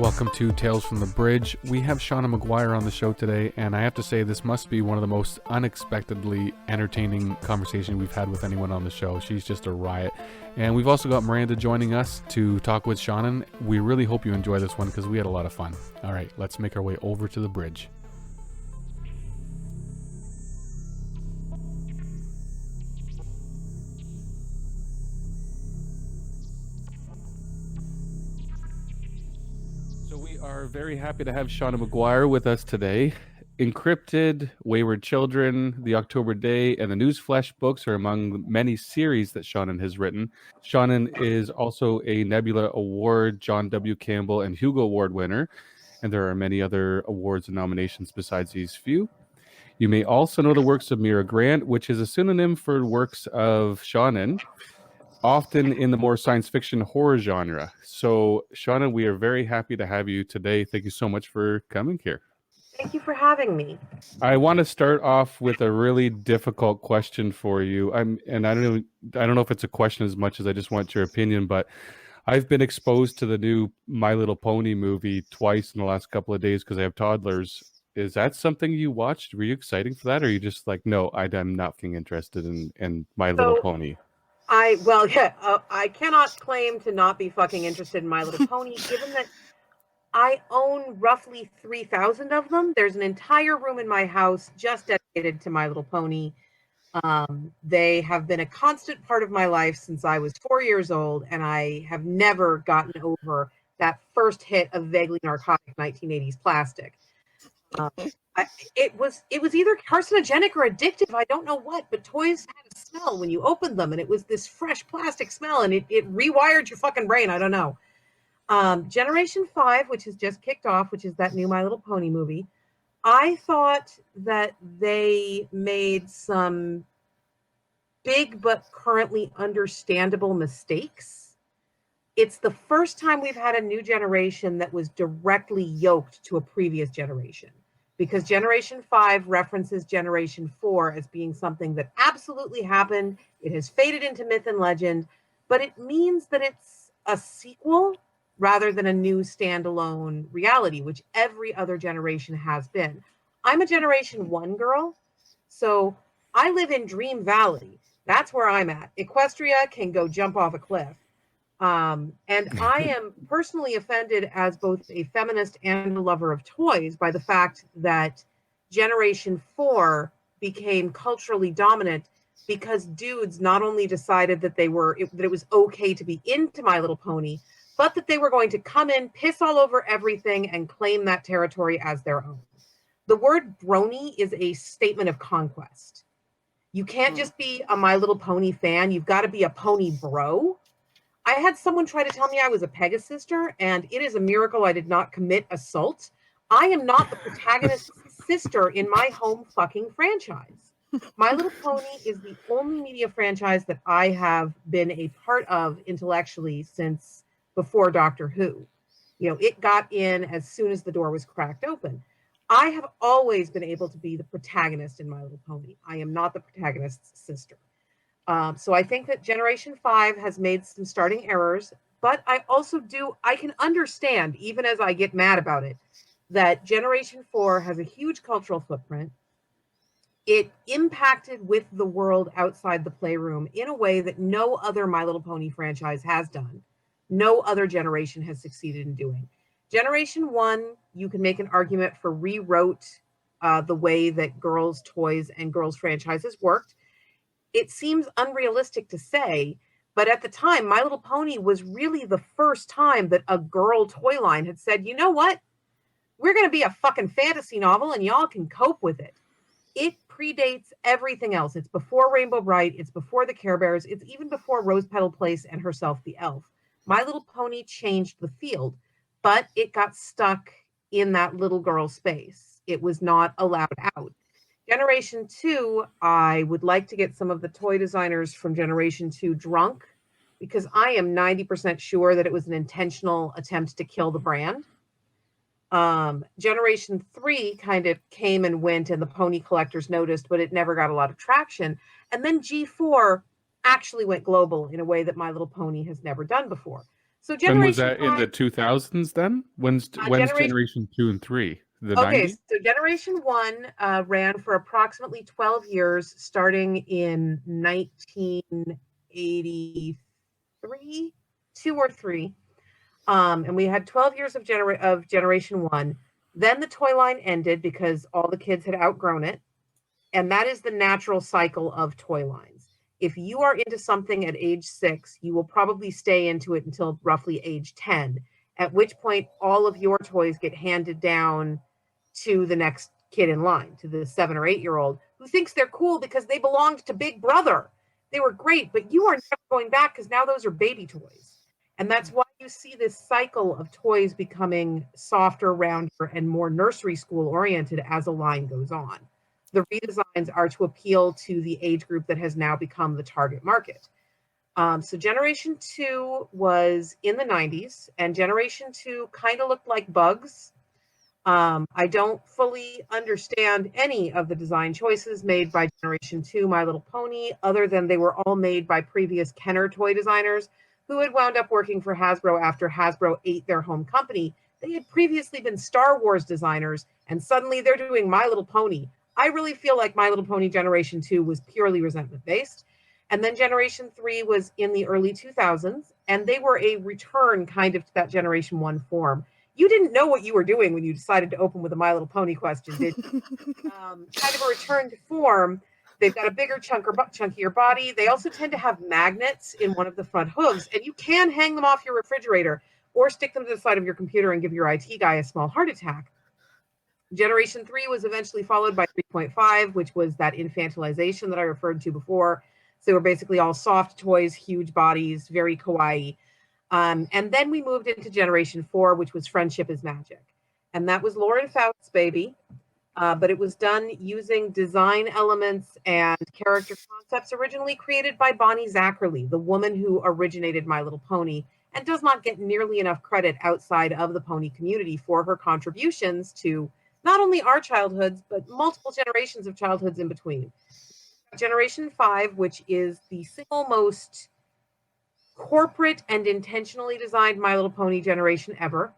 Welcome to Tales from the Bridge. We have Seanan McGuire on the show today, and I have to say this must be one of the most unexpectedly entertaining conversations we've had with anyone on the show. She's just a riot. And we've also got Miranda joining us to talk with Seanan. We really hope you enjoy this one because we had a lot of fun. All right, let's make our way over to the bridge. Are very happy to have Seanan McGuire with us today. Encrypted, Wayward Children, The October Day, and the Newsflash books are among many series that Seanan has written. Seanan is also a Nebula Award, John W. Campbell, and Hugo Award winner, and there are many other awards and nominations besides these few. You may also know the works of Mira Grant, which is a pseudonym for works of Seanan, often in the more science fiction horror genre. So, Seanan, we are very happy to have you today. Thank you so much for coming here. Thank you for having me. I want to start off with a really difficult question for you. I don't know if it's a question as much as I just want your opinion, but I've been exposed to the new My Little Pony movie twice in the last couple of days because I have toddlers. Is that something you watched? Were you excited for that? Or are you just like, no, I'm not being interested in My Little Pony? I cannot claim to not be fucking interested in My Little Pony, given that I own roughly 3,000 of them. There's an entire room in my house just dedicated to My Little Pony. They have been a constant part of my life since I was 4 years old, and I have never gotten over that first hit of vaguely narcotic 1980s plastic. It was either carcinogenic or addictive. I don't know what, but toys had a smell when you opened them, and it was this fresh plastic smell, and it rewired your fucking brain. I don't know. Generation 5, which has just kicked off, which is that new My Little Pony movie, I thought that they made some big but currently understandable mistakes. It's the first time we've had a new generation that was directly yoked to a previous generation, because Generation 5 references Generation 4 as being something that absolutely happened. It has faded into myth and legend, but it means that it's a sequel rather than a new standalone reality, which every other generation has been. I'm a Generation 1 girl, so I live in Dream Valley. That's where I'm at. Equestria can go jump off a cliff. And I am personally offended as both a feminist and a lover of toys by the fact that Generation 4 became culturally dominant because dudes not only decided that that it was okay to be into My Little Pony, but that they were going to come in, piss all over everything, and claim that territory as their own. The word brony is a statement of conquest. You can't just be a My Little Pony fan. You've got to be a pony bro. I had someone try to tell me I was a Pegasister, and it is a miracle I did not commit assault. I am not the protagonist's sister in my home fucking franchise. My Little Pony is the only media franchise that I have been a part of intellectually since before Doctor Who. You know, it got in as soon as the door was cracked open. I have always been able to be the protagonist in My Little Pony. I am not the protagonist's sister. So I think that Generation 5 has made some starting errors, but I can understand, even as I get mad about it, that Generation 4 has a huge cultural footprint. It impacted with the world outside the playroom in a way that no other My Little Pony franchise has done. No other generation has succeeded in doing. Generation 1, you can make an argument for rewrote the way that girls' toys and girls' franchises worked. It seems unrealistic to say, but at the time, My Little Pony was really the first time that a girl toy line had said, you know what? We're going to be a fucking fantasy novel and y'all can cope with it. It predates everything else. It's before Rainbow Bright. It's before the Care Bears. It's even before Rose Petal Place and herself, the elf. My Little Pony changed the field, but it got stuck in that little girl space. It was not allowed out. Generation 2, I would like to get some of the toy designers from Generation 2 drunk, because I am 90% sure that it was an intentional attempt to kill the brand. Generation 3 kind of came and went, and the pony collectors noticed, but it never got a lot of traction. And then G4 actually went global in a way that My Little Pony has never done before. So When was Generation that in the 5, 2000s then? When's Generation. generation 2 and 3? The Okay, 90s? so Generation 1 ran for approximately 12 years, starting in 1983, 2 or 3. And we had 12 years of Generation 1. Then the toy line ended because all the kids had outgrown it. And that is the natural cycle of toy lines. If you are into something at age 6, you will probably stay into it until roughly age 10, at which point all of your toys get handed down to the next kid in line, to the 7 or 8-year-old who thinks they're cool because they belonged to Big Brother. They were great, but you are never going back because now those are baby toys. And that's why you see this cycle of toys becoming softer, rounder, and more nursery school oriented as a line goes on. The redesigns are to appeal to the age group that has now become the target market. So Generation 2 was in the 90s, and Generation 2 kind of looked like Bugs. I don't fully understand any of the design choices made by Generation 2 My Little Pony, other than they were all made by previous Kenner toy designers who had wound up working for Hasbro after Hasbro ate their home company. They had previously been Star Wars designers, and suddenly they're doing My Little Pony. I really feel like My Little Pony Generation 2 was purely resentment-based. And then Generation 3 was in the early 2000s, and they were a return kind of to that Generation 1 form. You didn't know what you were doing when you decided to open with a My Little Pony question, did you? Kind of a return to form. They've got a bigger, chunkier body. They also tend to have magnets in one of the front hooves, and you can hang them off your refrigerator or stick them to the side of your computer and give your IT guy a small heart attack. Generation 3 was eventually followed by 3.5, which was that infantilization that I referred to before. So they were basically all soft toys, huge bodies, very kawaii. And then we moved into Generation 4, which was Friendship is Magic. And that was Lauren Faust's baby, but it was done using design elements and character concepts originally created by Bonnie Zachary, the woman who originated My Little Pony, and does not get nearly enough credit outside of the pony community for her contributions to not only our childhoods, but multiple generations of childhoods in between. Generation 5, which is the single most corporate and intentionally designed My Little Pony generation ever,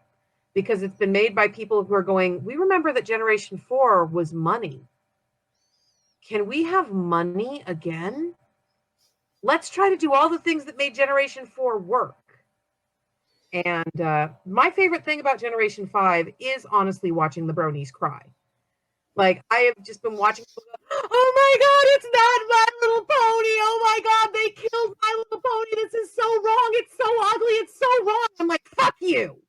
because it's been made by people who are going, we remember that Generation 4 was money. Can we have money again? Let's try to do all the things that made Generation 4 work. And my favorite thing about Generation 5 is honestly watching the bronies cry. Like, I have just been watching, oh my God, it's not My Little Pony. Oh my God, they killed My Little Pony. This is so wrong. It's so ugly. It's so wrong. I'm like, fuck you.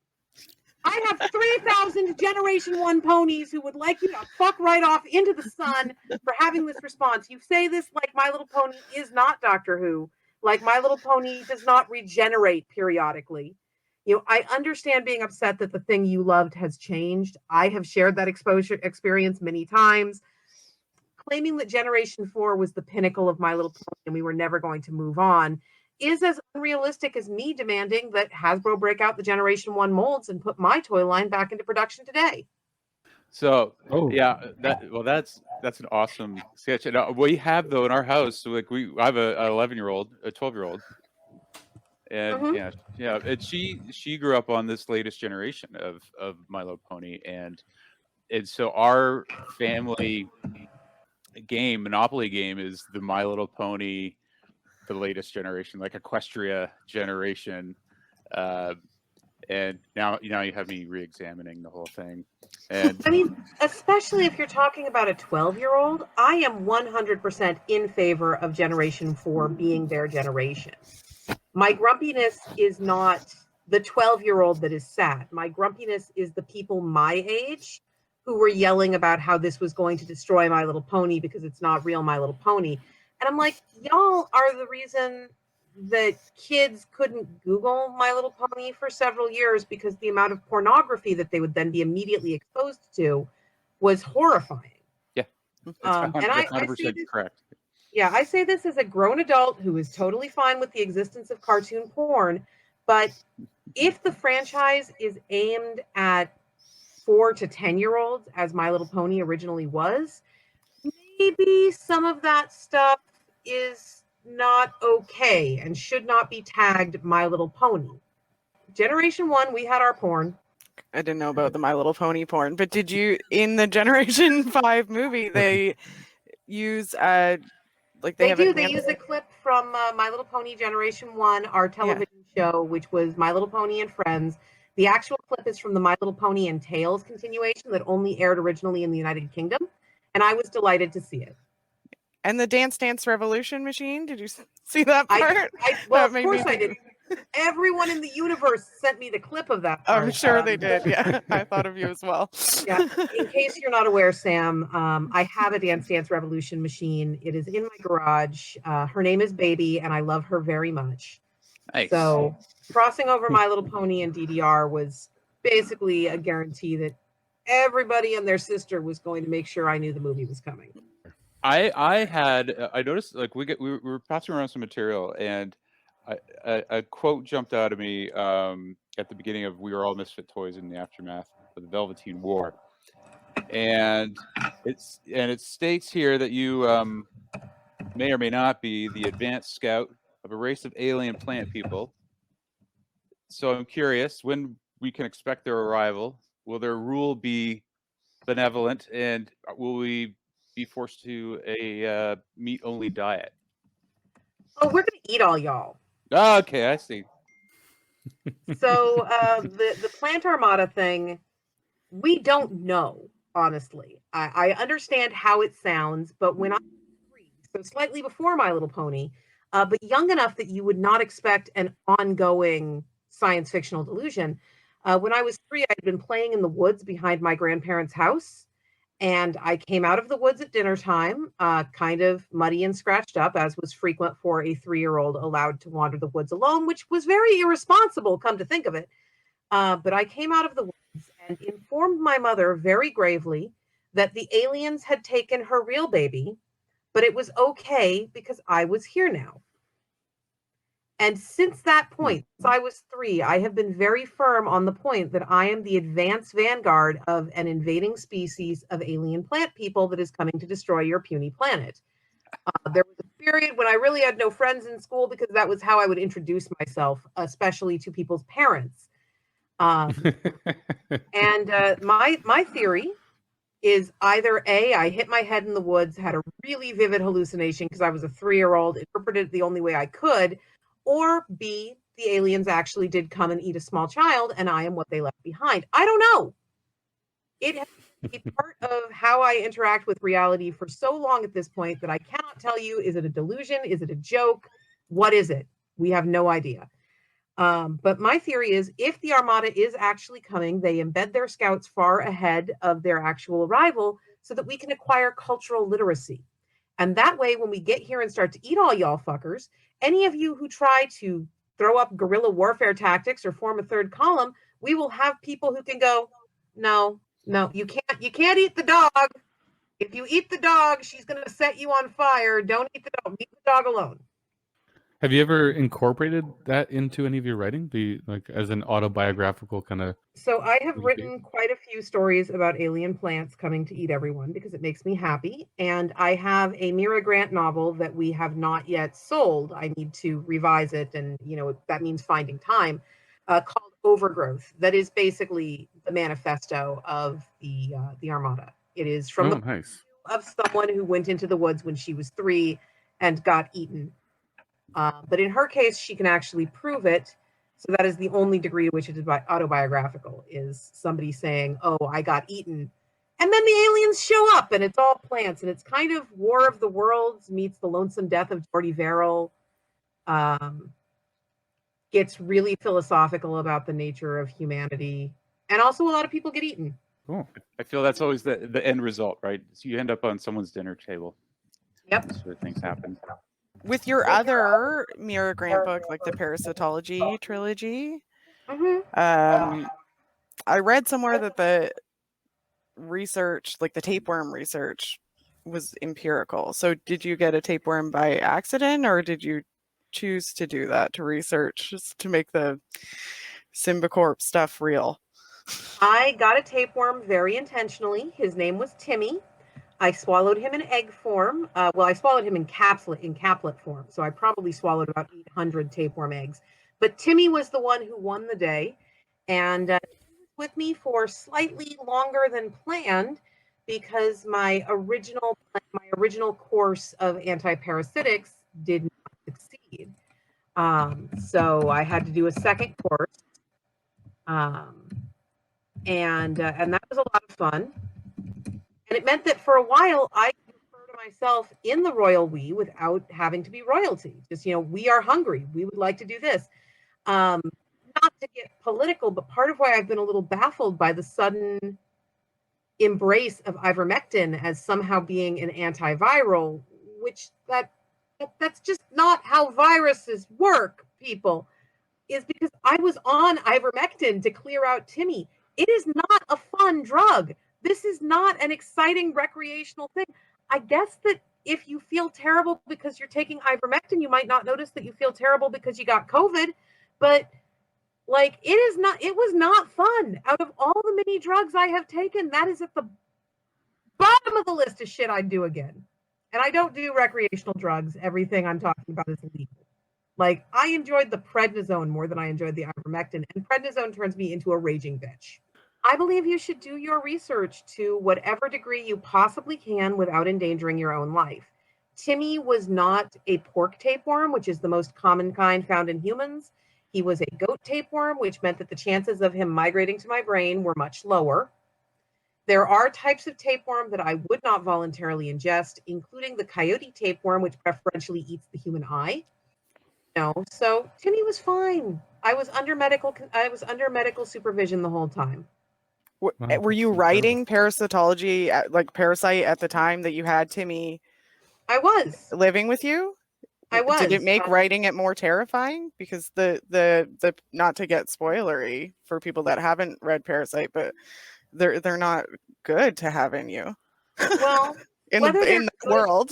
I have 3,000 Generation 1 ponies who would like you to fuck right off into the sun for having this response. You say this like My Little Pony is not Doctor Who, like My Little Pony does not regenerate periodically. You know, I understand being upset that the thing you loved has changed. I have shared that experience many times. Claiming that Generation 4 was the pinnacle of My Little Pony and we were never going to move on is as unrealistic as me demanding that Hasbro break out the Generation 1 molds and put my toy line back into production today. So yeah, that's an awesome sketch. And we have though in our house, so like I have a 11-year-old, a 12-year-old, and and she grew up on this latest generation of My Little Pony, and so our family game, Monopoly game, is the My Little Pony, the latest generation, like Equestria generation. And now you have me re-examining the whole thing. And I mean, especially if you're talking about a 12-year-old, I am 100% in favor of Generation 4 being their generation. My grumpiness is not the 12-year-old that is sad. My grumpiness is the people my age who were yelling about how this was going to destroy My Little Pony because it's not real My Little Pony. And I'm like, y'all are the reason that kids couldn't Google My Little Pony for several years because the amount of pornography that they would then be immediately exposed to was horrifying. Yeah, and I 100% correct. Yeah, I say this as a grown adult who is totally fine with the existence of cartoon porn, but if the franchise is aimed at 4 to 10-year-olds, as My Little Pony originally was, maybe some of that stuff is not okay and should not be tagged My Little Pony. Generation 1, we had our porn. I didn't know about the My Little Pony porn, but did you, in the Generation 5 movie, they use They use a clip from My Little Pony Generation 1, our television show, which was My Little Pony and Friends. The actual clip is from the My Little Pony and Tails continuation that only aired originally in the United Kingdom, and I was delighted to see it. And the Dance Dance Revolution machine, did you see that part? Well, of course I did. Everyone in the universe sent me the clip of that part. I'm sure they did, yeah. I thought of you as well. Yeah. In case you're not aware, Sam, I have a Dance Dance Revolution machine. It is in my garage. Her name is Baby, and I love her very much. Nice. So crossing over My Little Pony and DDR was basically a guarantee that everybody and their sister was going to make sure I knew the movie was coming. I noticed, like, we were passing around some material, and a quote jumped out at me at the beginning of "We Are All Misfit Toys" in the aftermath of the Velveteen War, and it states here that you may or may not be the advanced scout of a race of alien plant people. So I'm curious when we can expect their arrival. Will their rule be benevolent, and will we be forced to a meat-only diet? Oh, we're gonna eat all y'all. Oh, okay, I see. So the plant armada thing, we don't know, honestly. I understand how it sounds, but when I was 3, so slightly before My Little Pony, but young enough that you would not expect an ongoing science fictional delusion. When I was 3, I'd been playing in the woods behind my grandparents' house. And I came out of the woods at dinner time, kind of muddy and scratched up, as was frequent for a 3-year-old allowed to wander the woods alone, which was very irresponsible, come to think of it. But I came out of the woods and informed my mother very gravely that the aliens had taken her real baby, but it was okay because I was here now. And since that point, since I was 3, I have been very firm on the point that I am the advanced vanguard of an invading species of alien plant people that is coming to destroy your puny planet. There was a period when I really had no friends in school because that was how I would introduce myself, especially to people's parents. And my theory is either A, I hit my head in the woods, had a really vivid hallucination because I was a 3-year-old, interpreted it the only way I could, or B, the aliens actually did come and eat a small child, and I am what they left behind. I don't know. It has been part of how I interact with reality for so long at this point that I cannot tell you, is it a delusion? Is it a joke? What is it? We have no idea. But my theory is if the Armada is actually coming, they embed their scouts far ahead of their actual arrival so that we can acquire cultural literacy. And that way, when we get here and start to eat all y'all fuckers, any of you who try to throw up guerrilla warfare tactics or form a third column, we will have people who can go, no, you can't eat the dog. If you eat the dog, she's going to set you on fire. Don't eat the dog. Leave the dog alone. Have you ever incorporated that into any of your writing, as an autobiographical kind of? So I have written quite a few stories about alien plants coming to eat everyone because it makes me happy. And I have a Mira Grant novel that we have not yet sold. I need to revise it, and that means finding time. Called Overgrowth. That is basically the manifesto of the Armada. It is from the point of someone who went into the woods when she was 3 and got eaten. But in her case, she can actually prove it. So that is the only degree to which it is autobiographical, is somebody saying, oh, I got eaten. And then the aliens show up and it's all plants. And it's kind of War of the Worlds meets The Lonesome Death of Jordy Verrill. Gets really philosophical about the nature of humanity. And also a lot of people get eaten. Cool. I feel that's always the end result, right? So you end up on someone's dinner table. Yep. That's where things happen. With your other Mira Grant book, like the Parasitology trilogy, I read somewhere that the research, like the tapeworm research, was empirical. So did you get a tapeworm by accident, or did you choose to do that, to research, just to make the Symbicorp stuff real? I got a tapeworm very intentionally. His name was Timmy. I swallowed him in egg form. I swallowed him in caplet form. So I probably swallowed about 800 tapeworm eggs. But Timmy was the one who won the day, and he was with me for slightly longer than planned because my original course of antiparasitics did not succeed. So I had to do a second course, and that was a lot of fun. And it meant that for a while I could refer to myself in the royal we without having to be royalty. Just, we are hungry. We would like to do this. Not to get political, but part of why I've been a little baffled by the sudden embrace of ivermectin as somehow being an antiviral, which that's just not how viruses work, people, is because I was on ivermectin to clear out Timmy. It is not a fun drug. This is not an exciting recreational thing. I guess that if you feel terrible because you're taking ivermectin, you might not notice that you feel terrible because you got COVID, but it was not fun. Out of all the many drugs I have taken, that is at the bottom of the list of shit I'd do again. And I don't do recreational drugs. Everything I'm talking about is illegal. Like, I enjoyed the prednisone more than I enjoyed the ivermectin, and prednisone turns me into a raging bitch. I believe you should do your research to whatever degree you possibly can without endangering your own life. Timmy was not a pork tapeworm, which is the most common kind found in humans. He was a goat tapeworm, which meant that the chances of him migrating to my brain were much lower. There are types of tapeworm that I would not voluntarily ingest, including the coyote tapeworm, which preferentially eats the human eye. So Timmy was fine. I was under medical supervision the whole time. Were you writing parasitology, like Parasite, at the time that you had Timmy? I was living with you. I was. Did it make writing it more terrifying? Because the not to get spoilery for people that haven't read Parasite, but they're not good to have in you. Well, in the world.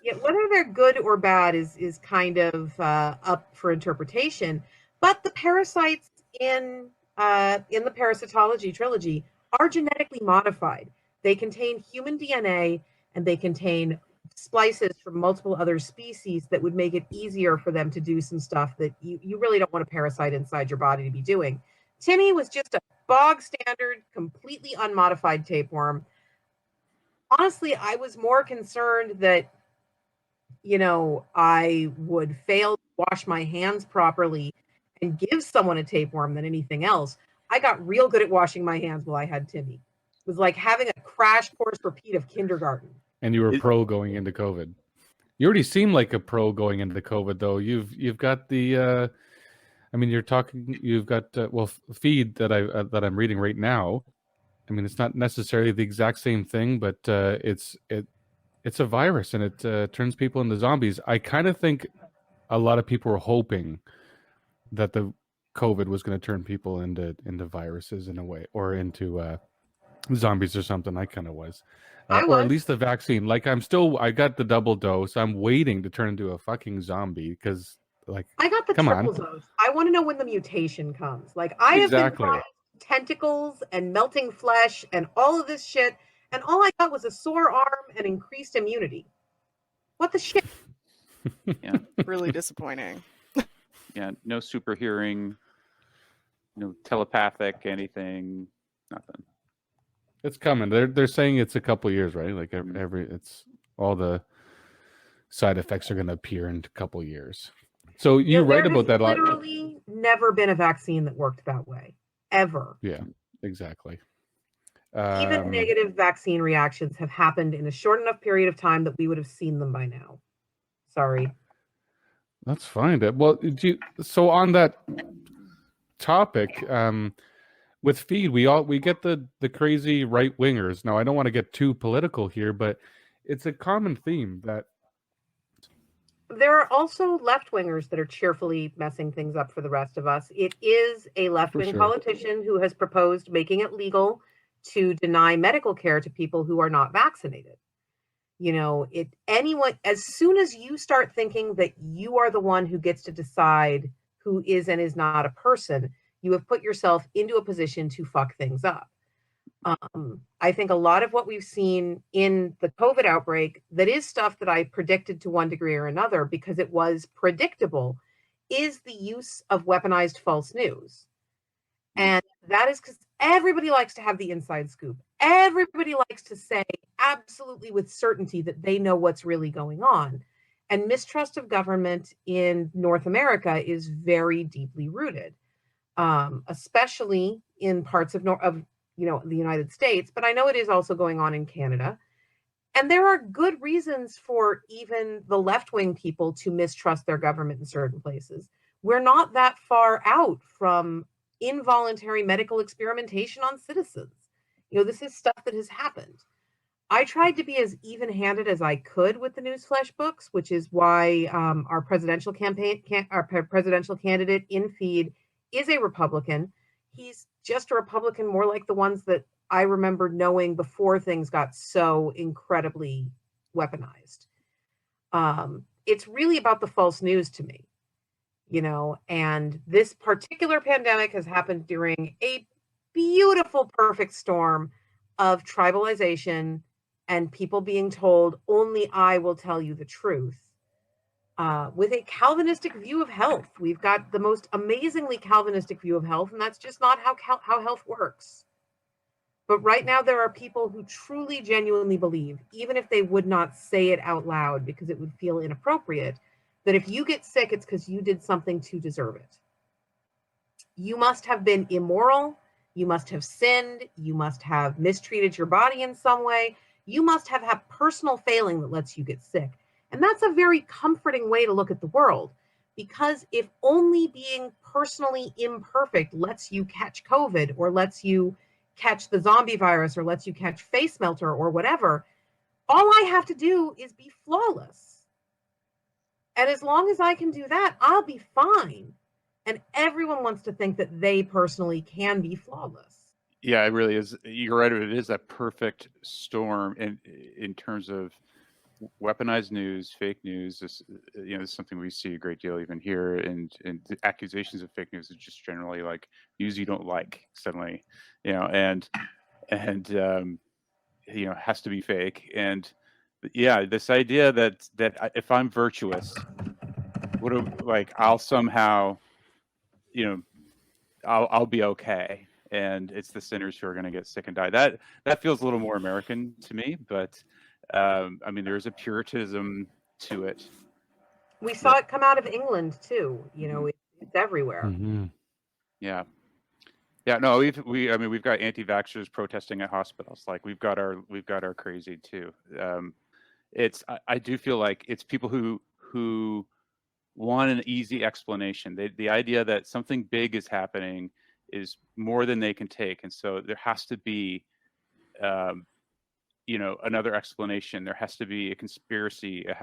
Yeah, whether they're good or bad is kind of up for interpretation. But the parasites in the parasitology trilogy are genetically modified. They contain human DNA, and they contain splices from multiple other species that would make it easier for them to do some stuff that you really don't want a parasite inside your body to be doing. Timmy was just a bog standard, completely unmodified tapeworm. Honestly, I was more concerned that, I would fail to wash my hands properly and give someone a tapeworm than anything else. I got real good at washing my hands while I had Timmy. It was like having a crash course repeat of kindergarten. And you were pro going into COVID. You already seem like a pro going into COVID, though. You've got the, you've got feed that I'm reading right now. I mean, it's not necessarily the exact same thing, but it's a virus, and it turns people into zombies. I kind of think a lot of people were hoping that the COVID was going to turn people into viruses in a way, or into zombies or something. I kind of was. Or at least the vaccine. Like, I got the double dose. I'm waiting to turn into a fucking zombie because, like, I got the triple dose. I want to know when the mutation comes. Like, I have been promised tentacles and melting flesh and all of this shit, and all I got was a sore arm and increased immunity. What the shit? Yeah, really disappointing. Yeah, no super hearing, no telepathic anything, nothing. It's coming. They're saying it's a couple years, right? Like it's all the side effects are going to appear in a couple years. So you write about that a lot. There's literally never been a vaccine that worked that way, ever. Yeah, exactly. Even negative vaccine reactions have happened in a short enough period of time that we would have seen them by now. Sorry. That's fine. Well, so on that topic, with feed, we get the crazy right wingers. Now, I don't want to get too political here, but it's a common theme that there are also left wingers that are cheerfully messing things up for the rest of us. It is a left wing politician who has proposed making it legal to deny medical care to people who are not vaccinated. As soon as you start thinking that you are the one who gets to decide who is and is not a person, you have put yourself into a position to fuck things up. I think a lot of what we've seen in the COVID outbreak, that is stuff that I predicted to one degree or another because it was predictable, is the use of weaponized false news. And that is because everybody likes to have the inside scoop. Everybody likes to say absolutely with certainty that they know what's really going on. And mistrust of government in North America is very deeply rooted, especially in parts of the United States. But I know it is also going on in Canada. And there are good reasons for even the left-wing people to mistrust their government in certain places. We're not that far out from involuntary medical experimentation on citizens. This is stuff that has happened. I tried to be as even-handed as I could with the Newsflash books, which is why our presidential candidate in feed is a Republican. He's just a Republican, more like the ones that I remember knowing before things got so incredibly weaponized. It's really about the false news to me, and this particular pandemic has happened during a beautiful, perfect storm of tribalization and people being told, only I will tell you the truth, with a Calvinistic view of health. We've got the most amazingly Calvinistic view of health, and that's just not how health works. But right now, there are people who truly, genuinely believe, even if they would not say it out loud because it would feel inappropriate, that if you get sick, it's because you did something to deserve it. You must have been immoral. You must have sinned. You must have mistreated your body in some way. You must have had personal failing that lets you get sick. And that's a very comforting way to look at the world, because if only being personally imperfect lets you catch COVID or lets you catch the zombie virus or lets you catch face melter or whatever, all I have to do is be flawless. And as long as I can do that, I'll be fine. And everyone wants to think that they personally can be flawless. Yeah, it really is. You're right. It is a perfect storm in terms of weaponized news, fake news. This is something we see a great deal even here, and the accusations of fake news is just generally like news you don't like suddenly, and has to be fake. And yeah, this idea that if I'm virtuous, I'll somehow, I'll be okay, and it's the sinners who are going to get sick and die. That feels a little more American to me, but there's a puritanism to it. We saw it come out of England too. It's everywhere. Mm-hmm. Yeah. No, we've got anti-vaxxers protesting at hospitals. Like we've got our crazy too. I do feel like it's people who want an easy explanation. The idea that something big is happening is more than they can take, and so there has to be another explanation. There has to be a conspiracy. There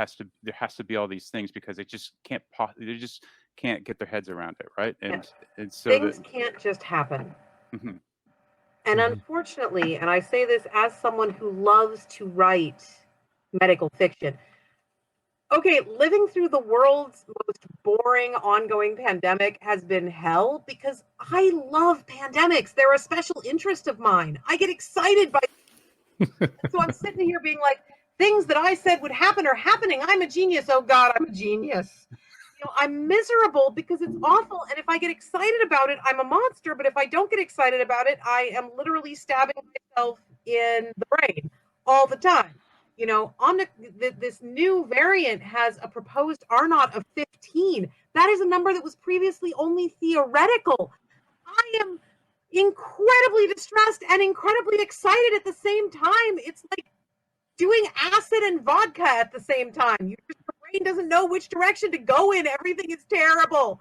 has to be all these things, because they just can't get their heads around it, right? And so things can't just happen. Mm-hmm. And unfortunately, and I say this as someone who loves to write medical fiction, okay, living through the world's most boring ongoing pandemic has been hell, because I love pandemics. They're a special interest of mine. I get excited by so I'm sitting here being like, things that I said would happen are happening. I'm a genius. Oh God, I'm a genius. I'm miserable because it's awful. And if I get excited about it, I'm a monster. But if I don't get excited about it, I am literally stabbing myself in the brain all the time. This new variant has a proposed R0 of 15. That is a number that was previously only theoretical. I am incredibly distressed and incredibly excited at the same time. It's like doing acid and vodka at the same time. Your brain doesn't know which direction to go in. Everything is terrible.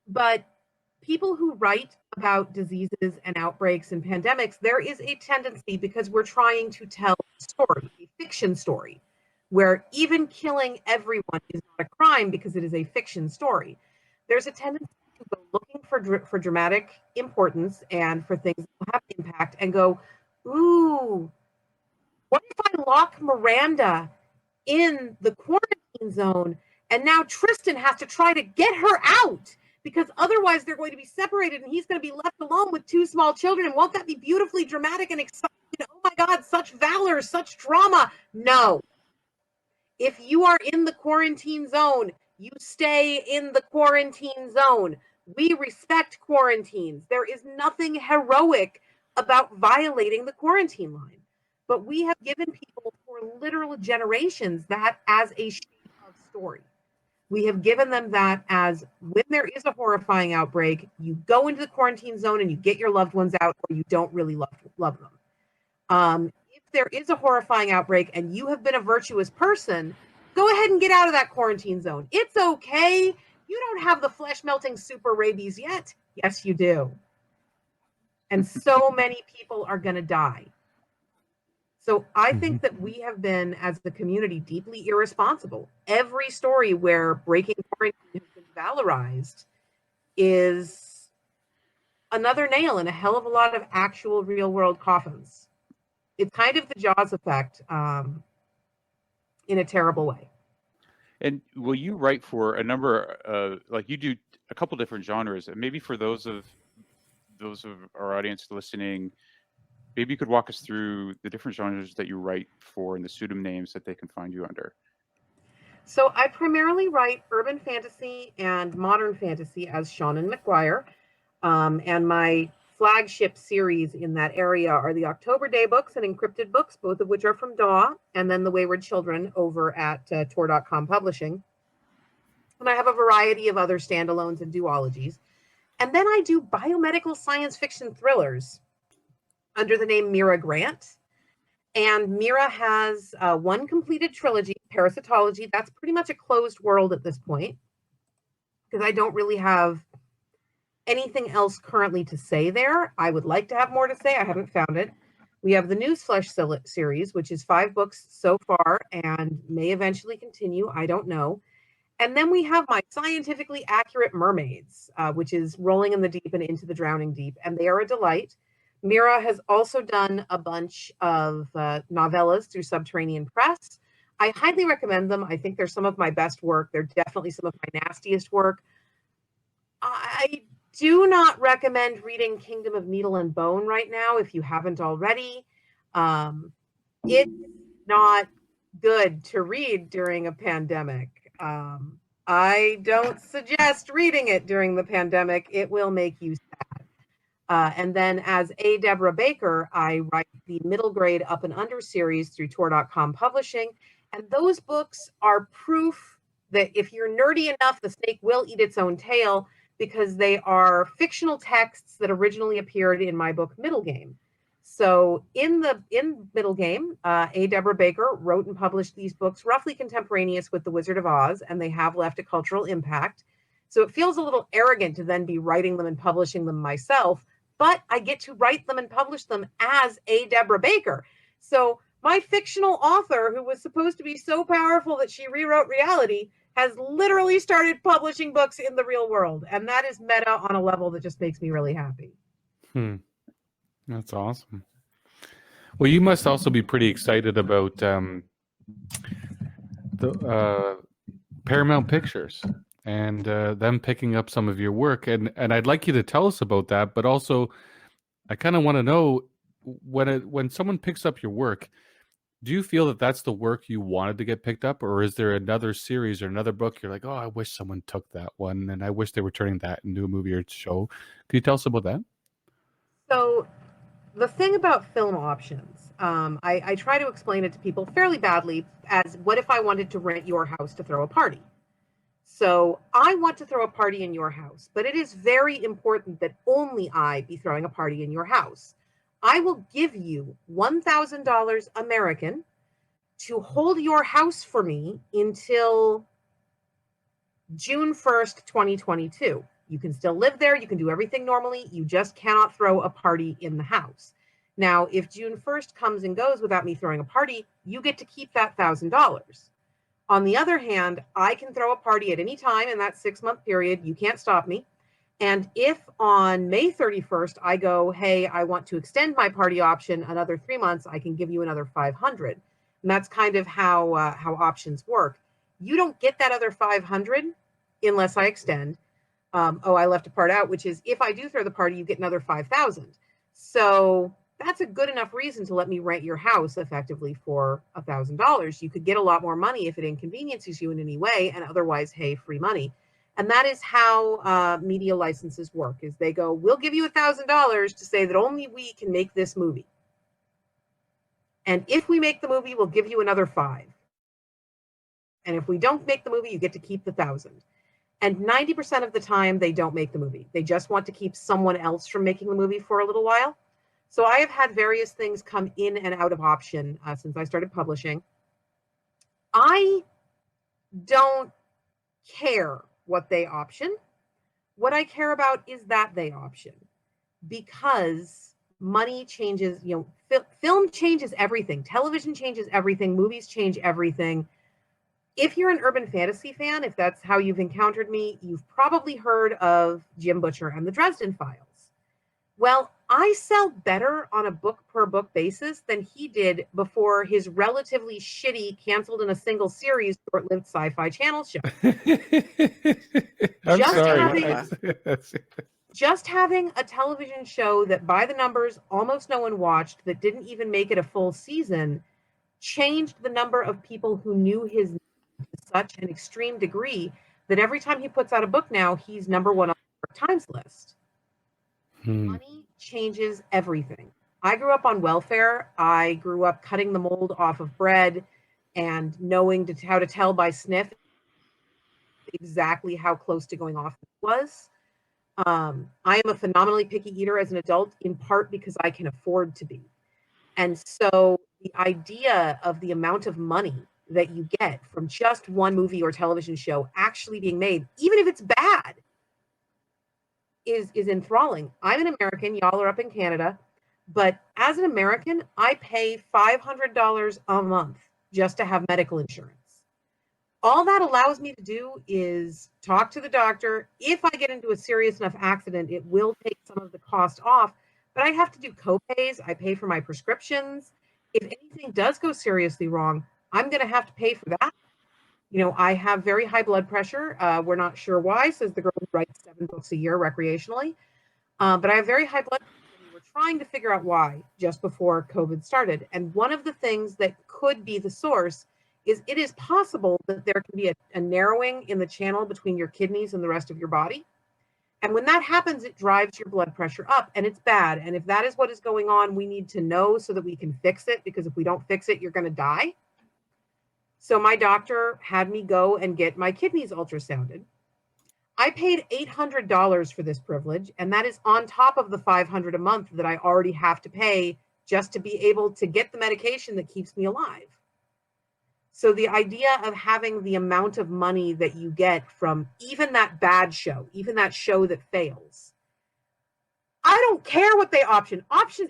But people who write about diseases and outbreaks and pandemics, there is a tendency, because we're trying to tell a story, a fiction story, where even killing everyone is not a crime because it is a fiction story. There's a tendency to go looking for dramatic importance and for things that will have impact, and go, ooh, what if I lock Miranda in the quarantine zone and now Tristan has to try to get her out, because otherwise they're going to be separated and he's going to be left alone with two small children, and won't that be beautifully dramatic and exciting? Oh my God, such valor, such drama. No. If you are in the quarantine zone, You stay in the quarantine zone. We respect quarantines. There is nothing heroic about violating the quarantine line. But we have given people for literal generations that as a shape of story. We have given them that as when there is a horrifying outbreak, you go into the quarantine zone and you get your loved ones out, or you don't really love them. If there is a horrifying outbreak and you have been a virtuous person, go ahead and get out of that quarantine zone. It's okay. You don't have the flesh-melting super rabies yet. Yes, you do. And so many people are going to die. So I think that we have been, as the community, deeply irresponsible. Every story where breaking quarantine has been valorized is another nail in a hell of a lot of actual real-world coffins. It's kind of the Jaws effect in a terrible way. And will you write for a number, like you do a couple different genres, and maybe for those of our audience listening, maybe you could walk us through the different genres that you write for and the pseudonym names that they can find you under. So I primarily write urban fantasy and modern fantasy as Seanan McGuire. And my flagship series in that area are the October Day books and Encrypted books, both of which are from DAW, and then the Wayward Children over at Tor.com Publishing. And I have a variety of other standalones and duologies. And then I do biomedical science fiction thrillers under the name Mira Grant. And Mira has one completed trilogy, Parasitology. That's pretty much a closed world at this point, because I don't really have anything else currently to say there. I would like to have more to say. I haven't found it. We have the Newsflesh series, which is 5 books so far and may eventually continue. I don't know. And then we have my scientifically accurate mermaids, which is Rolling in the Deep and Into the Drowning Deep. And they are a delight. Mira has also done a bunch of novellas through Subterranean Press. I highly recommend them. I think they're some of my best work. They're definitely some of my nastiest work. I do not recommend reading Kingdom of Needle and Bone right now if you haven't already. It's not good to read during a pandemic. I don't suggest reading it during the pandemic. It will make you sad. And then as A. Deborah Baker, I write the middle grade Up and Under series through Tor.com Publishing. And those books are proof that if you're nerdy enough, the snake will eat its own tail, because they are fictional texts that originally appeared in my book Middle Game. So in Middle Game, A. Deborah Baker wrote and published these books roughly contemporaneous with The Wizard of Oz, and they have left a cultural impact. So it feels a little arrogant to then be writing them and publishing them myself, but I get to write them and publish them as A. Deborah Baker. So my fictional author, who was supposed to be so powerful that she rewrote reality, has literally started publishing books in the real world. And that is meta on a level that just makes me really happy. That's awesome. Well, you must also be pretty excited about the Paramount Pictures and them picking up some of your work. And I'd like you to tell us about that. But also, I kind of want to know, when someone picks up your work, do you feel that that's the work you wanted to get picked up, or is there another series or another book you're like, oh, I wish someone took that one, and I wish they were turning that into a movie or show? Could you tell us about that? So the thing about film options, I try to explain it to people fairly badly as, what if I wanted to rent your house to throw a party? So I want to throw a party in your house, but it is very important that only I be throwing a party in your house. I will give you $1,000 American to hold your house for me until June 1st, 2022. You can still live there. You can do everything normally. You just cannot throw a party in the house. Now, if June 1st comes and goes without me throwing a party, you get to keep that $1,000. On the other hand, I can throw a party at any time in that 6-month period. You can't stop me. And if on May 31st, I go, hey, I want to extend my party option another 3 months, I can give you another $500. And that's kind of how options work. You don't get that other $500 unless I extend. I left a part out, which is if I do throw the party, you get another $5,000. So that's a good enough reason to let me rent your house effectively for $1,000. You could get a lot more money if it inconveniences you in any way, and otherwise, hey, free money. And that is how media licenses work, is they go, we'll give you $1,000 to say that only we can make this movie. And if we make the movie, we'll give you another $5. And if we don't make the movie, you get to keep the $1,000. And 90% of the time, they don't make the movie. They just want to keep someone else from making the movie for a little while. So I have had various things come in and out of option since I started publishing. I don't care what they option. What I care about is that they option, because money changes, film changes everything. Television changes everything. Movies change everything. If you're an urban fantasy fan, if that's how you've encountered me, you've probably heard of Jim Butcher and the Dresden Files. Well, I sell better on a book-per-book basis than he did before his relatively shitty, canceled in a single series, short-lived Sci-Fi Channel show. Just having a television show that, by the numbers, almost no one watched, that didn't even make it a full season, changed the number of people who knew his name to such an extreme degree that every time he puts out a book now, he's number one on the New York Times list. Money changes everything. I grew up on welfare. I grew up cutting the mold off of bread and knowing how to tell by sniff exactly how close to going off it was. I am a phenomenally picky eater as an adult, in part because I can afford to be. And so the idea of the amount of money that you get from just one movie or television show actually being made, even if it's bad, is enthralling. I'm an American, y'all are up in Canada, but as an American, I pay $500 a month just to have medical insurance. All that allows me to do is talk to the doctor. If I get into a serious enough accident, it will take some of the cost off, but I have to do co-pays. I pay for my prescriptions. If anything does go seriously wrong, I'm going to have to pay for that. I have very high blood pressure. We're not sure why, says the girl who writes 7 books a year recreationally. But I have very high blood pressure. We were trying to figure out why just before COVID started. And one of the things that could be the source is it is possible that there can be a narrowing in the channel between your kidneys and the rest of your body. And when that happens, it drives your blood pressure up, and it's bad. And if that is what is going on, we need to know so that we can fix it, because if we don't fix it, you're going to die. So my doctor had me go and get my kidneys ultrasounded. I paid $800 for this privilege, and that is on top of the $500 a month that I already have to pay just to be able to get the medication that keeps me alive. So the idea of having the amount of money that you get from even that bad show, even that show that fails, I don't care what they option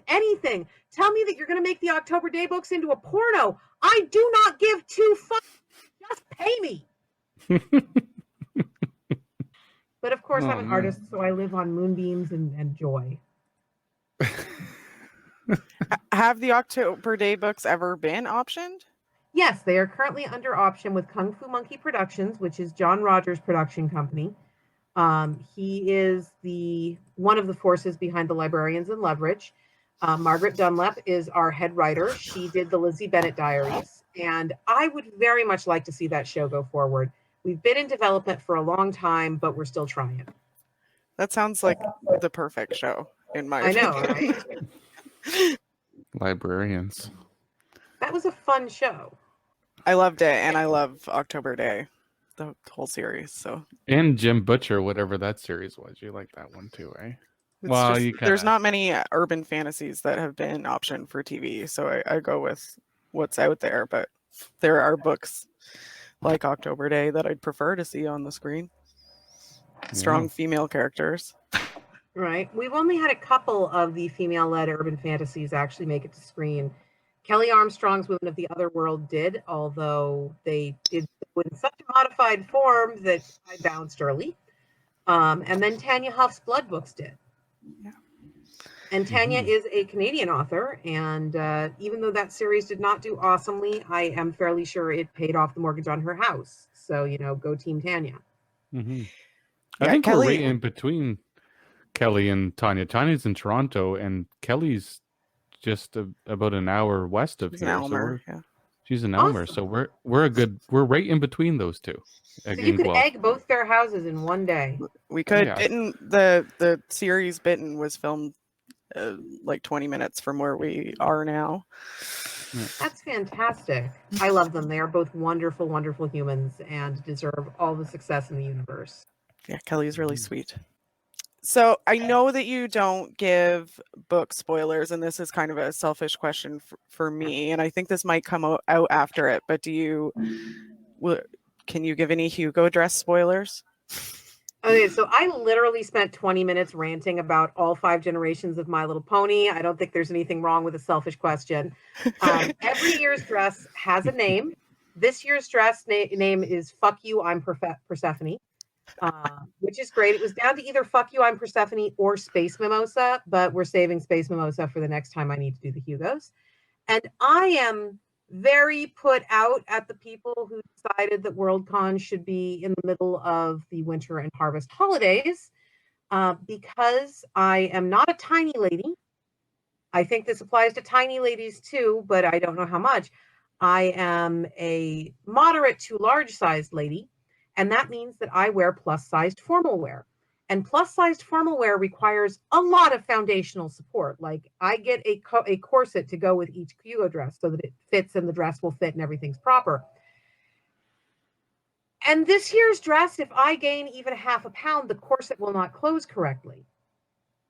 anything. Tell me that you're going to make the October Day books into a porno. I do not give two fucks. Just pay me. But of course, I'm an artist, so I live on moonbeams and joy. Have the October Day books ever been optioned? Yes, they are currently under option with Kung Fu Monkey Productions, which is John Rogers' production company. He is one of the forces behind The Librarians and Leverage. Margaret Dunlap is our head writer. She did the Lizzie Bennet Diaries, and I would very much like to see that show go forward. We've been in development for a long time, but we're still trying. That sounds like the perfect show, in my opinion. I know, right? Librarians. That was a fun show. I loved it, and I love October Day, the whole series. So and Jim Butcher, whatever that series was, you like that one too, right? There's not many urban fantasies that have been optioned for TV, so I go with what's out there. But there are books like October Day that I'd prefer to see on the screen. Strong female characters. Right. We've only had a couple of the female-led urban fantasies actually make it to screen. Kelly Armstrong's Women of the Other World did, although they did so in such a modified form that I bounced early. And then Tanya Huff's Blood Books did. Yeah. And Tanya is a Canadian author, and even though that series did not do awesomely, I am fairly sure it paid off the mortgage on her house. So, go Team Tanya. Mm-hmm. I think we're right in between Kelly and Tanya. Tanya's in Toronto, and Kelly's just about an hour west of here. Elmer, so yeah. She's an Elmer, Awesome. so we're right in between those two. So you could egg both their houses in one day. We could. Yeah. Bitten, the series Bitten was filmed like 20 minutes from where we are now. That's fantastic. I love them. They are both wonderful, wonderful humans and deserve all the success in the universe. Yeah, Kelly's really sweet. So I know that you don't give book spoilers, and this is kind of a selfish question for me, and I think this might come out after it, but can you give any Hugo dress spoilers? Okay, so I literally spent 20 minutes ranting about all 5 generations of My Little Pony. I don't think there's anything wrong with a selfish question. Every year's dress has a name. This year's dress name is Fuck You, I'm Persephone. Which is great. It was down to either Fuck You, I'm Persephone or Space Mimosa, but we're saving Space Mimosa for the next time I need to do the Hugos. And I am very put out at the people who decided that Worldcon should be in the middle of the winter and harvest holidays because I am not a tiny lady. I think this applies to tiny ladies too, but I don't know how much. I am a moderate to large-sized lady. And that means that I wear plus-sized formal wear. And plus-sized formal wear requires a lot of foundational support. Like I get a corset to go with each Hugo dress so that it fits and the dress will fit and everything's proper. And this year's dress, if I gain even half a pound, the corset will not close correctly.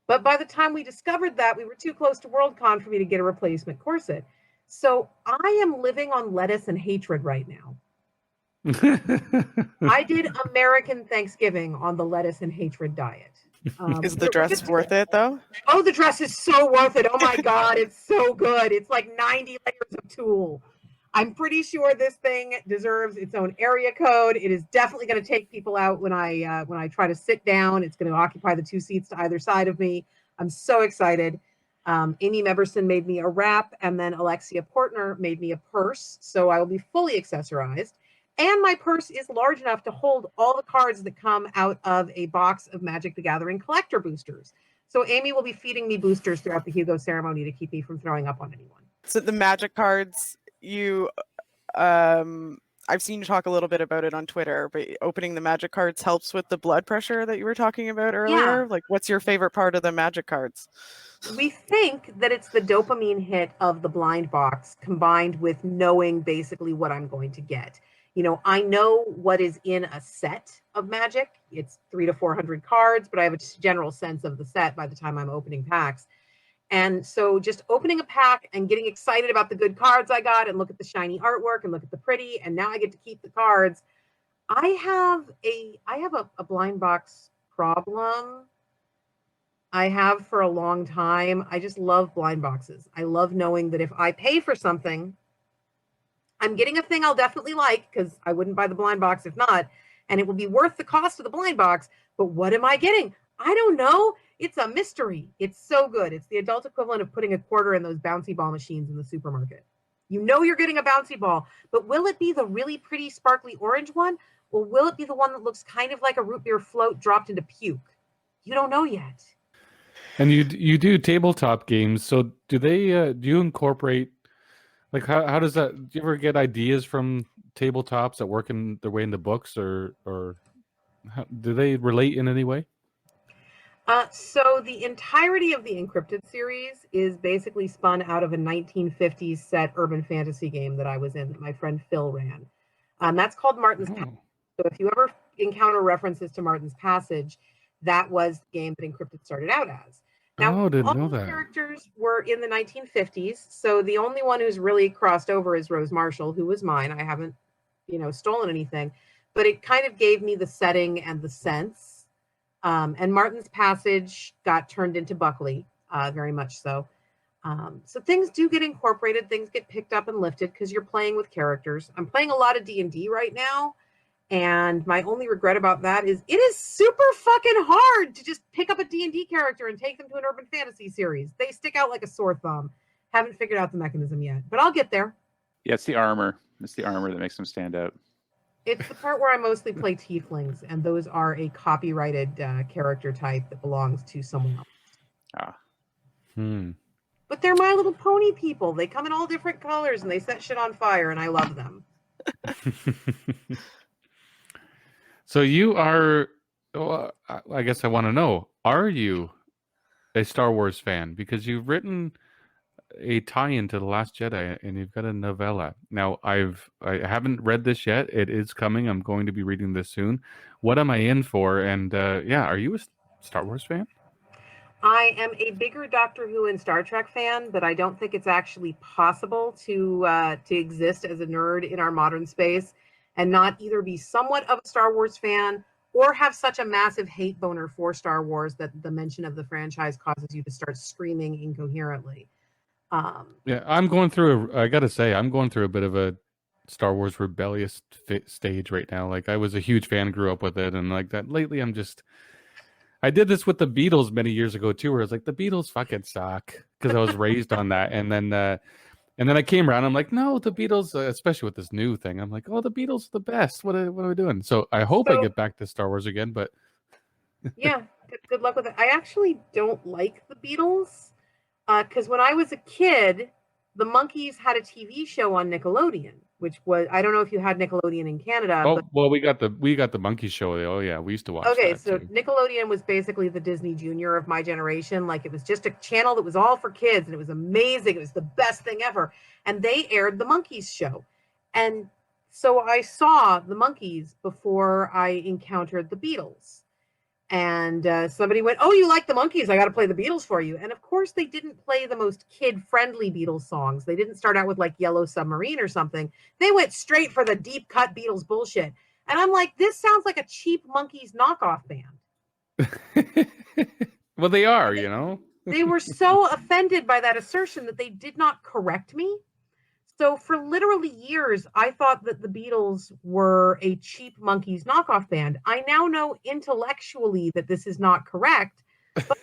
But by the time we discovered that, we were too close to Worldcon for me to get a replacement corset. So I am living on lettuce and hatred right now. I did American Thanksgiving on the lettuce and hatred diet. Is the dress worth it though? Oh, the dress is so worth it. Oh my God, it's so good. It's like 90 layers of tulle. I'm pretty sure this thing deserves its own area code. It is definitely going to take people out when I try to sit down. It's going to occupy the 2 seats to either side of me. I'm so excited. Amy Meberson made me a wrap, and then Alexia Portner made me a purse. So I will be fully accessorized. And my purse is large enough to hold all the cards that come out of a box of Magic the Gathering collector boosters. So Amy will be feeding me boosters throughout the Hugo ceremony to keep me from throwing up on anyone. So the Magic cards, I've seen you talk a little bit about it on Twitter, but opening the Magic cards helps with the blood pressure that you were talking about earlier. Yeah. Like, what's your favorite part of the Magic cards? We think that it's the dopamine hit of the blind box combined with knowing basically what I'm going to get. You know, I know what is in a set of Magic. It's 300 to 400 cards, but I have a general sense of the set by the time I'm opening packs. And so just opening a pack and getting excited about the good cards I got and look at the shiny artwork and look at the pretty, and now I get to keep the cards. I have a blind box problem. I have for a long time. I just love blind boxes. I love knowing that if I pay for something, I'm getting a thing I'll definitely like, because I wouldn't buy the blind box if not, and it will be worth the cost of the blind box. But what am I getting? I don't know. It's a mystery. It's so good. It's the adult equivalent of putting a quarter in those bouncy ball machines in the supermarket. You know you're getting a bouncy ball, but will it be the really pretty sparkly orange one? Or will it be the one that looks kind of like a root beer float dropped into puke? You don't know yet. And you do tabletop games, so do you incorporate, like, how does that, do you ever get ideas from tabletops that work in their way into books, or do they relate in any way? So the entirety of the Encrypted series is basically spun out of a 1950s set urban fantasy game that I was in that my friend Phil ran. That's called Martin's Passage. So if you ever encounter references to Martin's Passage, that was the game that Encrypted started out as. Now, all the characters were in the 1950s, so the only one who's really crossed over is Rose Marshall, who was mine. I haven't, stolen anything, but it kind of gave me the setting and the sense. And Martin's Passage got turned into Buckley, very much so. So things do get incorporated, things get picked up and lifted because you're playing with characters. I'm playing a lot of D&D right now. And my only regret about that is it is super fucking hard to just pick up a D&D character and take them to an urban fantasy series. They stick out like a sore thumb. Haven't figured out the mechanism yet, but I'll get there. Yeah, it's the armor. It's the armor that makes them stand out. It's the part where I mostly play tieflings, and those are a copyrighted character type that belongs to someone else. But they're My Little Pony people. They come in all different colors and they set shit on fire, and I love them. So you are, well, I guess I want to know, are you a Star Wars fan? Because you've written a tie-in to The Last Jedi and you've got a novella. Now, I haven't read this yet. It is coming. I'm going to be reading this soon. What am I in for? And yeah, are you a Star Wars fan? I am a bigger Doctor Who and Star Trek fan, but I don't think it's actually possible to exist as a nerd in our modern space and not either be somewhat of a Star Wars fan or have such a massive hate boner for Star Wars that the mention of the franchise causes you to start screaming incoherently. Yeah, I'm going through I gotta say, I'm going through a bit of a Star Wars rebellious stage right now. Like, I was a huge fan, grew up with it, and like that lately I did this with the Beatles many years ago too, where I was like, the Beatles fucking suck, because I was raised on that. And then I came around, I'm like, no, the Beatles, especially with this new thing, I'm like, oh, the Beatles are the best. What are we doing? So I hope I get back to Star Wars again, but yeah, good luck with it. I actually don't like the Beatles because when I was a kid, the Monkees had a TV show on Nickelodeon, which was, I don't know if you had Nickelodeon in Canada. oh, but, well, we got the Monkees show. Oh yeah, we used to watch. Okay, that so too. Nickelodeon was basically the Disney Junior of my generation. Like, it was just a channel that was all for kids, and it was amazing. It was the best thing ever. And they aired the Monkees show, and so I saw the Monkees before I encountered the Beatles. And somebody went, oh, you like the Monkees? I got to play the Beatles for you. And of course, they didn't play the most kid-friendly Beatles songs. They didn't start out with like Yellow Submarine or something. They went straight for the deep-cut Beatles bullshit. And I'm like, this sounds like a cheap Monkees knockoff band. Well, they are, you know. They were so offended by that assertion that they did not correct me. So for literally years, I thought that the Beatles were a cheap Monkees knockoff band. I now know intellectually that this is not correct, but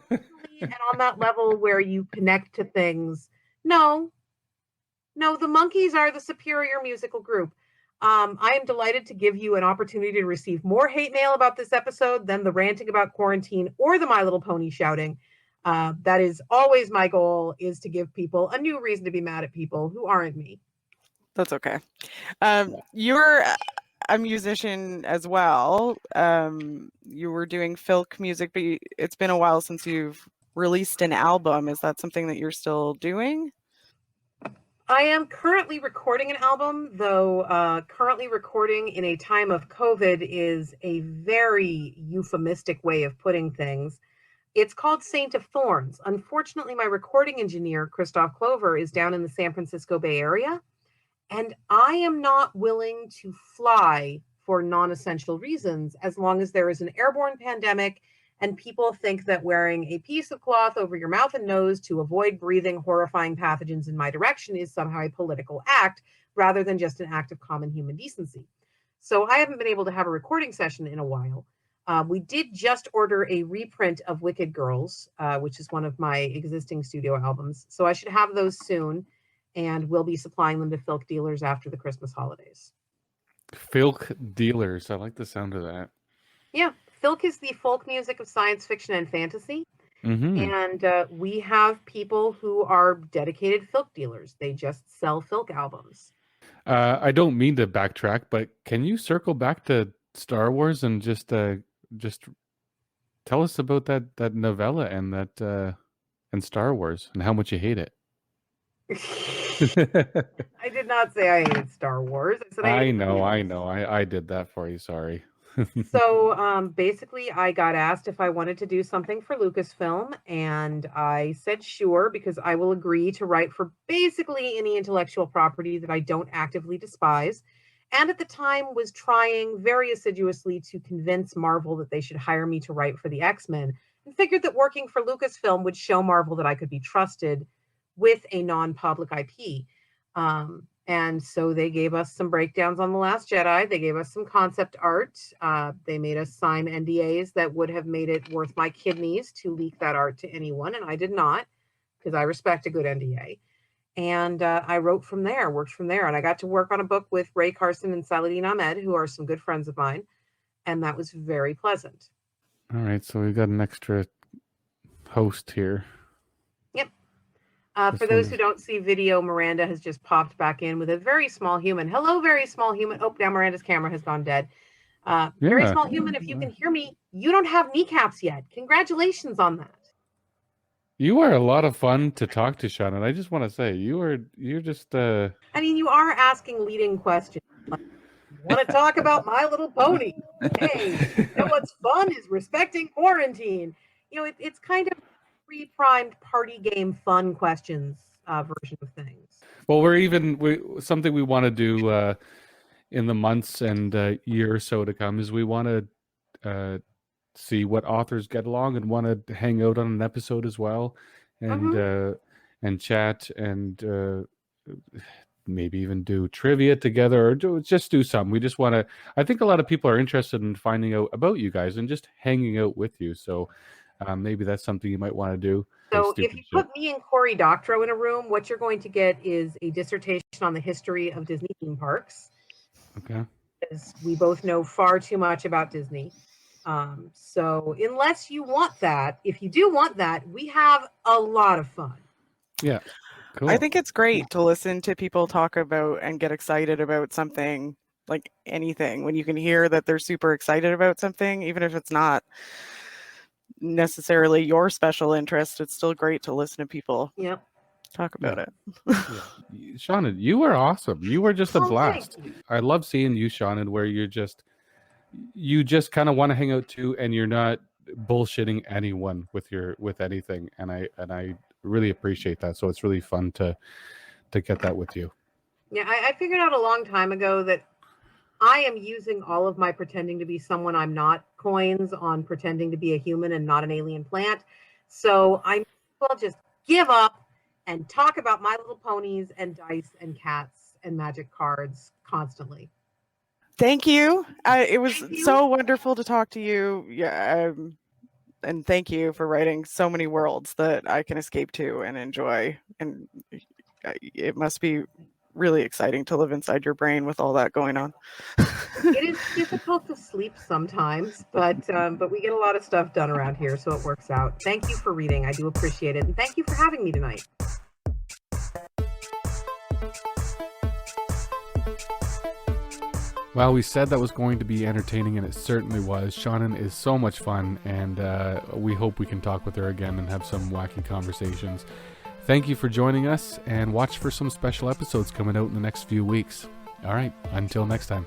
and on that level where you connect to things, no, the Monkees are the superior musical group. I am delighted to give you an opportunity to receive more hate mail about this episode than the ranting about quarantine or the My Little Pony shouting. That is always my goal, is to give people a new reason to be mad at people who aren't me. That's okay. You're a musician as well. You were doing folk music, but it's been a while since you've released an album. Is that something that you're still doing? I am currently recording an album, though currently recording in a time of COVID is a very euphemistic way of putting things. It's called Saint of Thorns. Unfortunately, my recording engineer, Christoph Clover, is down in the San Francisco Bay Area, and I am not willing to fly for non-essential reasons as long as there is an airborne pandemic and people think that wearing a piece of cloth over your mouth and nose to avoid breathing horrifying pathogens in my direction is somehow a political act rather than just an act of common human decency. So I haven't been able to have a recording session in a while. We did just order a reprint of Wicked Girls, which is one of my existing studio albums. So I should have those soon, and we'll be supplying them to Filk dealers after the Christmas holidays. Filk dealers. I like the sound of that. Yeah, Filk is the folk music of science fiction and fantasy. And we have people who are dedicated Filk dealers. They just sell Filk albums. I don't mean to backtrack, but can you circle back to Star Wars and just tell us about that novella and that and Star Wars and how much you hate it? I did not say I hated Star Wars. I said I know. I did that for you. Sorry. So basically, I got asked if I wanted to do something for Lucasfilm, and I said sure, because I will agree to write for basically any intellectual property that I don't actively despise. And at the time was trying very assiduously to convince Marvel that they should hire me to write for the X-Men, and figured that working for Lucasfilm would show Marvel that I could be trusted with a non-public IP. And so they gave us some breakdowns on The Last Jedi. They gave us some concept art. They made us sign NDAs that would have made it worth my kidneys to leak that art to anyone. And I did not, because I respect a good NDA. And I wrote from there, worked from there. And I got to work on a book with Ray Carson and Saladin Ahmed, who are some good friends of mine. And that was very pleasant. All right. So we've got an extra host here. Yep. For those who don't see video, Miranda has just popped back in with a very small human. Hello, very small human. Oh, now Miranda's camera has gone dead. Very small human, if you can hear me, you don't have kneecaps yet. Congratulations on that. You are a lot of fun to talk to, Sean, and I just want to say you're just I mean, you are asking leading questions. Like, want to talk about My Little Pony? Hey, you know what's fun is respecting quarantine. You know, it's kind of pre-primed party game fun questions version of things. Well, something we want to do in the months and year or so to come is we want to see what authors get along and want to hang out on an episode as well, and chat and maybe even do trivia together or just do something. We just want to. I think a lot of people are interested in finding out about you guys and just hanging out with you. So maybe that's something you might want to do. So if you put me and Cory Doctorow in a room, what you're going to get is a dissertation on the history of Disney theme parks. Okay. Because we both know far too much about Disney. So unless you want that, if you do want that, we have a lot of fun. Yeah. Cool. I think it's great to listen to people talk about and get excited about something, like anything, when you can hear that they're super excited about something, even if it's not necessarily your special interest. It's still great to listen to people talk about it. Seanan, you were awesome. You were just a blast. I love seeing you, Seanan, where you just kind of want to hang out too, and you're not bullshitting anyone with anything, and I really appreciate that. So it's really fun to get that with you. Yeah, I figured out a long time ago that I am using all of my pretending to be someone I'm not coins on pretending to be a human and not an alien plant. So I will just give up and talk about My Little Ponies and dice and cats and magic cards constantly. Thank you. It was so wonderful to talk to you. Yeah, and thank you for writing so many worlds that I can escape to and enjoy. And it must be really exciting to live inside your brain with all that going on. It is difficult to sleep sometimes, but we get a lot of stuff done around here, so it works out. Thank you for reading. I do appreciate it. And thank you for having me tonight. Well, we said that was going to be entertaining, and it certainly was. Seanan is so much fun, and we hope we can talk with her again and have some wacky conversations. Thank you for joining us, and watch for some special episodes coming out in the next few weeks. All right, until next time.